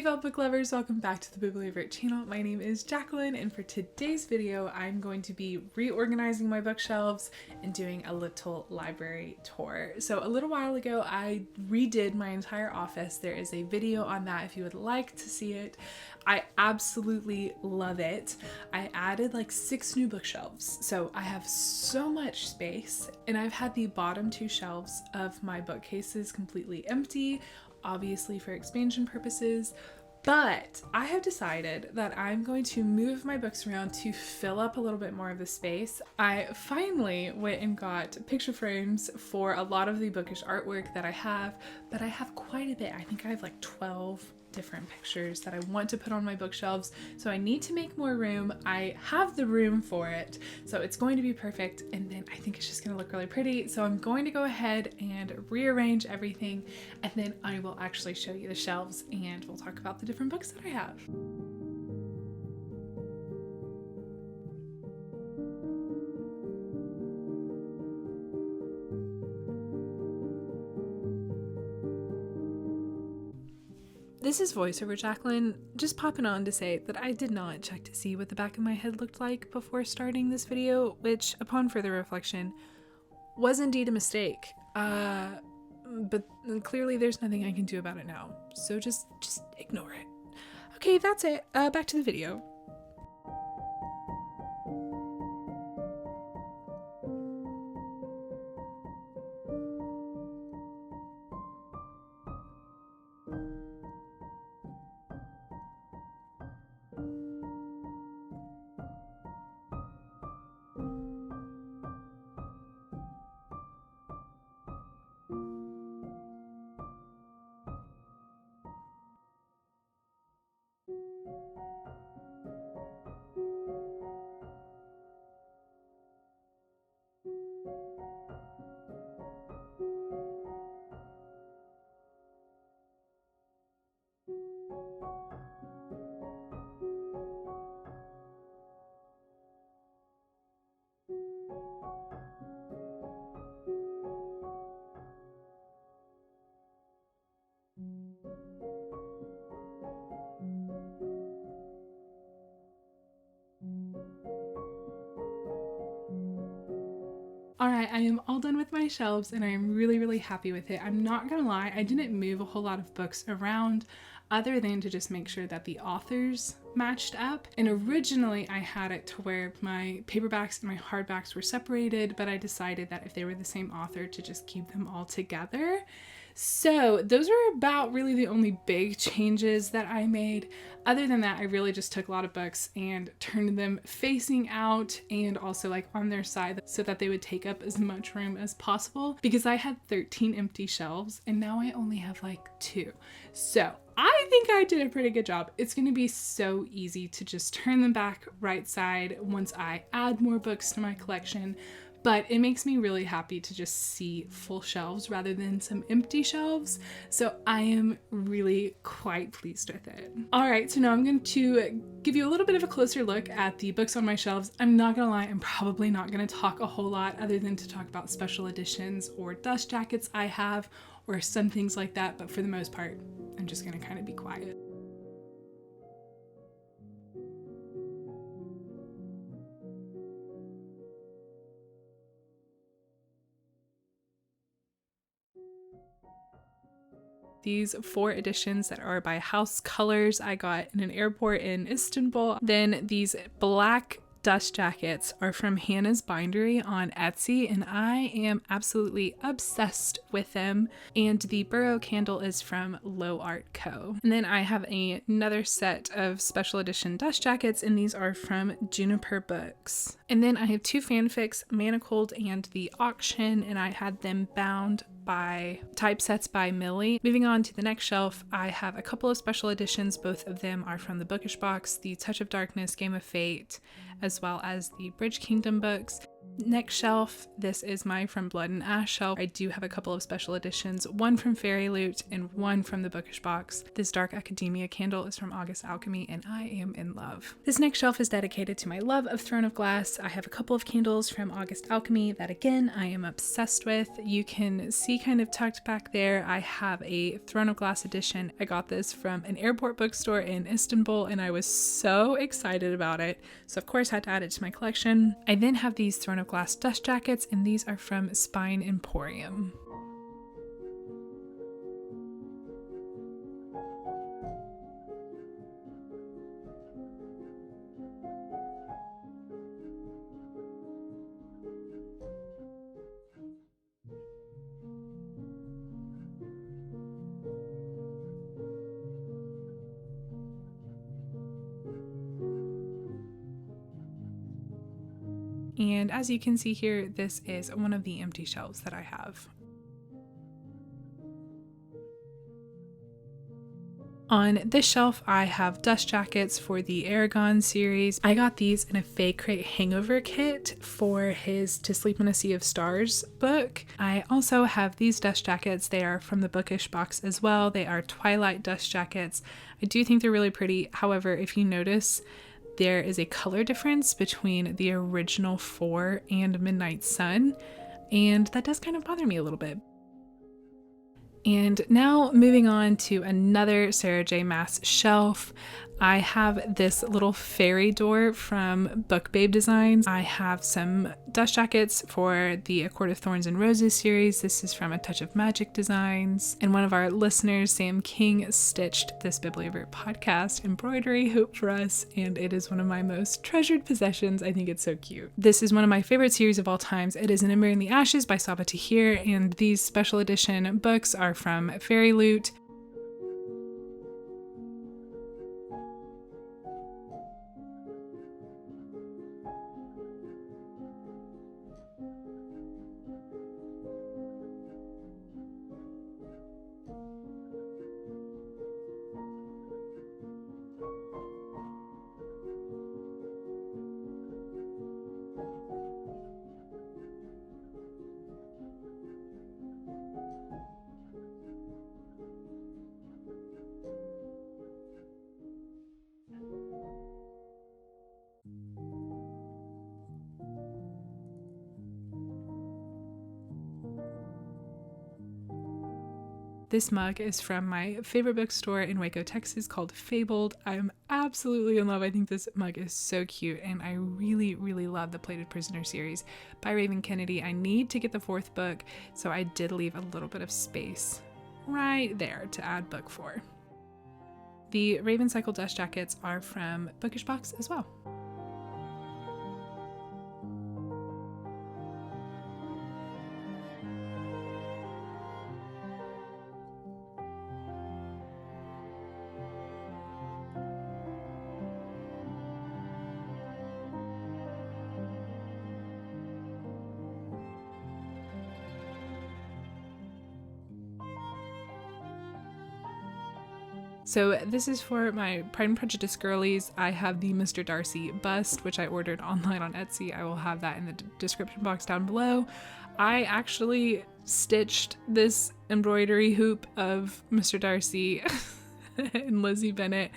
fellow book lovers, welcome back to the Bibliovert channel. My name is Jacqueline, and for today's video I'm going to be reorganizing my bookshelves and doing a little library tour. So a little while ago I redid my entire office. There is a video on that if you would like to see it. I absolutely love it. I added like 6 new bookshelves, so I have so much space, and I've had the bottom 2 shelves of my bookcases completely empty, obviously for expansion purposes, but I have decided that I'm going to move my books around to fill up a little bit more of the space. I finally went and got picture frames for a lot of the bookish artwork that I have, but I have quite a bit. I think I have like 12 different pictures that I want to put on my bookshelves, so I need to make more room. I have the room for it, so it's going to be perfect, and then I think it's just going to look really pretty. So I'm going to go ahead and rearrange everything, and then I will actually show you the shelves and we'll talk about the different books that I have. This is voiceover Jacqueline, just popping on to say that I did not check to see what the back of my head looked like before starting this video, which upon further reflection was indeed a mistake. But clearly there's nothing I can do about it now, so just ignore it. Okay, that's it. Back to the video. Alright, I am all done with my shelves and I am really happy with it. I'm not gonna lie, I didn't move a whole lot of books around other than to just make sure that the authors matched up. And originally I had it to where my paperbacks and my hardbacks were separated, but I decided that if they were the same author to just keep them all together. So those are about really the only big changes that I made. Other than that, I really just took a lot of books and turned them facing out and also like on their side so that they would take up as much room as possible, because I had 13 empty shelves and now I only have like 2. So I think I did a pretty good job. It's going to be so easy to just turn them back right side once I add more books to my collection. But it makes me really happy to just see full shelves rather than some empty shelves. So I am really quite pleased with it. All right, so now I'm going to give you a little bit of a closer look at the books on my shelves. I'm not gonna lie, I'm probably not gonna talk a whole lot other than to talk about special editions or dust jackets I have or some things like that. But for the most part, I'm just gonna kind of be quiet. These 4 editions that are by House Colors I got in an airport in Istanbul. Then these black dust jackets are from Hannah's Bindery on Etsy, and I am absolutely obsessed with them. And the Burrow candle is from Low Art Co. And then I have another set of special edition dust jackets, and these are from Juniper Books. And then I have 2 fanfics, Manacled and The Auction, and I had them bound by Typesets by Millie. Moving on to the next shelf, I have a couple of special editions. Both of them are from the Bookish box, the Touch of Darkness, Game of Fate, as well as the Bridge Kingdom books. Next shelf, this is my From Blood and Ash shelf. I do have a couple of special editions, one from Fairy Loot and one from the Bookish Box. This Dark Academia candle is from August Alchemy and I am in love. This next shelf is dedicated to my love of Throne of Glass. I have a couple of candles from August Alchemy that again I am obsessed with. You can see kind of tucked back there, I have a Throne of Glass edition. I got this from an airport bookstore in Istanbul and I was so excited about it. So of course I had to add it to my collection. I then have these Throne of Glass dust jackets, and these are from Spine Emporium. And as you can see here, this is one of the empty shelves that I have. On this shelf, I have dust jackets for the Aragon series. I got these in a Fae Crate hangover kit for his To Sleep in a Sea of Stars book. I also have these dust jackets. They are from the Bookish Box as well. They are Twilight dust jackets. I do think they're really pretty. However, if you notice, there is a color difference between the original 4 and Midnight Sun, and that does kind of bother me a little bit. And now moving on to another Sarah J. Maas shelf, I have this little fairy door from Book Babe Designs. I have some dust jackets for the A Court of Thorns and Roses series. This is from A Touch of Magic Designs. And one of our listeners, Sam King, stitched this Bibliovert podcast embroidery hoop for us, and it is one of my most treasured possessions. I think it's so cute. This is one of my favorite series of all times. It is An Ember in the Ashes by Saba Tahir, and these special edition books are from Fairy Loot. This mug is from my favorite bookstore in Waco, Texas called Fabled. I'm absolutely in love. I think this mug is so cute, and I really, really love the Plated Prisoner series by Raven Kennedy. I need to get the 4th book, so I did leave a little bit of space right there to add book 4. The Raven Cycle dust jackets are from Bookish Box as well. So this is for my Pride and Prejudice girlies. I have the Mr. Darcy bust, which I ordered online on Etsy. I will have that in the description box down below. I actually stitched this embroidery hoop of Mr. Darcy and Lizzie Bennet.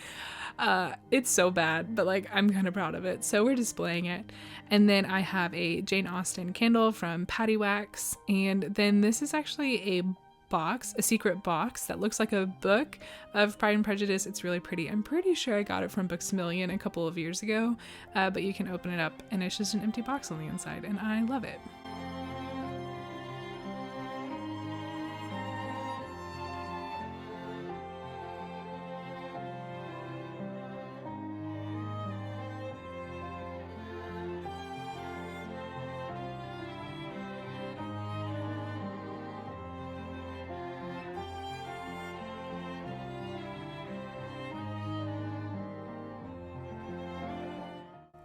It's so bad, but like I'm kind of proud of it, so we're displaying it. And then I have a Jane Austen candle from Patty Wax, and then this is actually a secret box that looks like a book of Pride and Prejudice. It's really pretty. I'm pretty sure I got it from Books A Million a couple of years ago, but you can open it up and it's just an empty box on the inside, and I love it.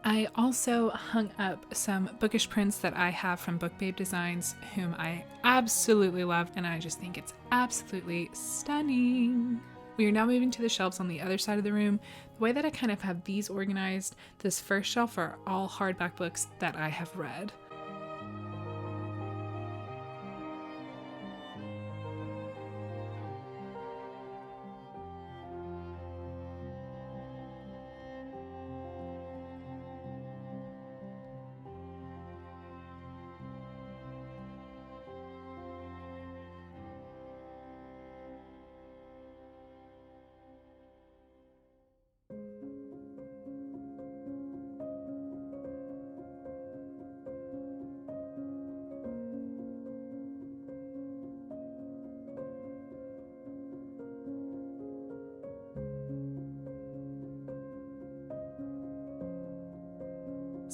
I also hung up some bookish prints that I have from Book Babe Designs, whom I absolutely love, and I just think it's absolutely stunning. We are now moving to the shelves on the other side of the room. The way that I kind of have these organized, this first shelf are all hardback books that I have read.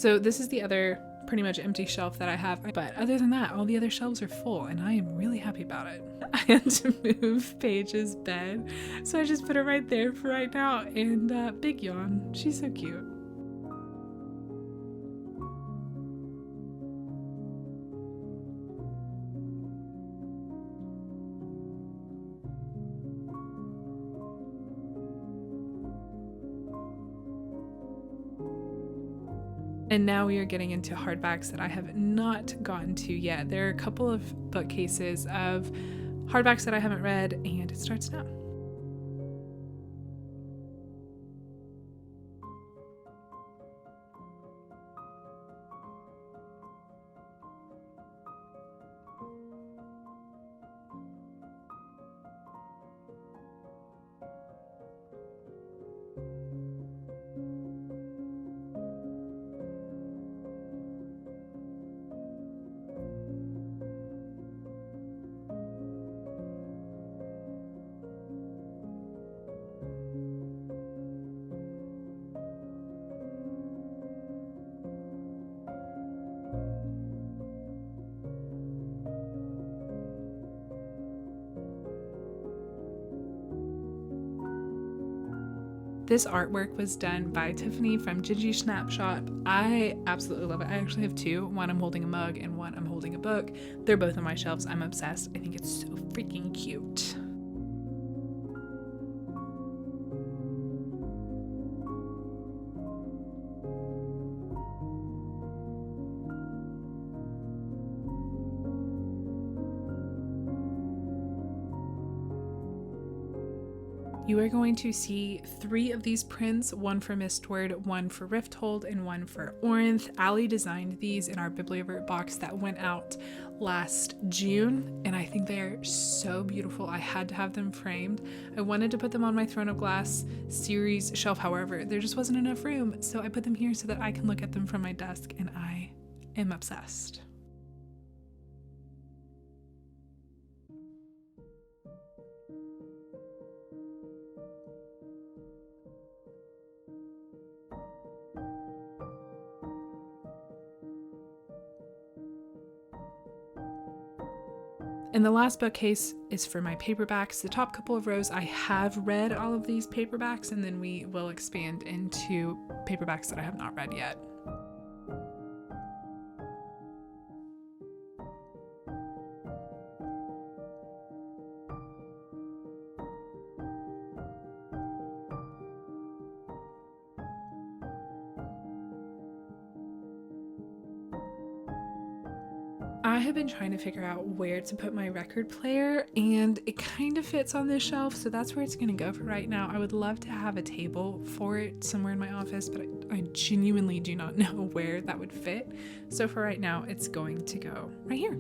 So this is the other pretty much empty shelf that I have. But other than that, all the other shelves are full and I am really happy about it. I had to move Paige's bed, so I just put her right there for right now. And big yawn. She's so cute. And now we are getting into hardbacks that I have not gotten to yet. There are a couple of bookcases of hardbacks that I haven't read, and it starts now. This artwork was done by Tiffany from Gingy Snapshot. I absolutely love it. I actually have two. One I'm holding a mug and one I'm holding a book. They're both on my shelves. I'm obsessed. I think it's so freaking cute. You are going to see 3 of these prints, one for Mistward, one for Rifthold, and one for Orinth. Allie designed these in our Bibliovert box that went out last June, and I think they are so beautiful. I had to have them framed. I wanted to put them on my Throne of Glass series shelf, however, there just wasn't enough room, so I put them here so that I can look at them from my desk, and I am obsessed. And the last bookcase is for my paperbacks. The top couple of rows, I have read all of these paperbacks, and then we will expand into paperbacks that I have not read yet. I have been trying to figure out where to put my record player, and it kind of fits on this shelf, so that's where it's going to go for right now. I would love to have a table for it somewhere in my office, but I genuinely do not know where that would fit. So for right now, it's going to go right here.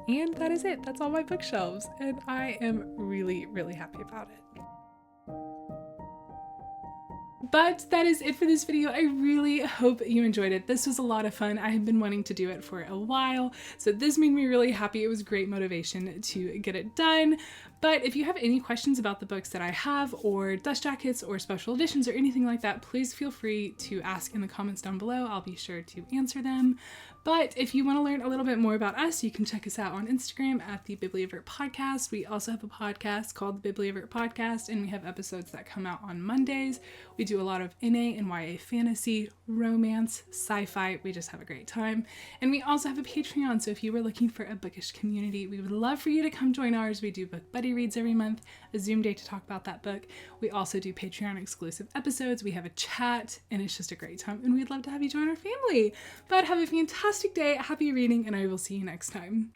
And that is it. That's all my bookshelves. And I am really, really happy about it. But that is it for this video. I really hope you enjoyed it. This was a lot of fun. I have been wanting to do it for a while, so this made me really happy. It was great motivation to get it done. But if you have any questions about the books that I have, or dust jackets, or special editions, or anything like that, please feel free to ask in the comments down below. I'll be sure to answer them. But if you want to learn a little bit more about us, you can check us out on Instagram at the Bibliovertpodcast. We also have a podcast called the Bibliovertpodcast, and we have episodes that come out on Mondays. We do a lot of NA and YA fantasy, romance, sci-fi. We just have a great time. And we also have a Patreon, so if you were looking for a bookish community, we would love for you to come join ours. We do book buddy reads every month, a Zoom day to talk about that book. We also do Patreon exclusive episodes. We have a chat, and it's just a great time, and we'd love to have you join our family. But have a fantastic day, happy reading, and I will see you next time.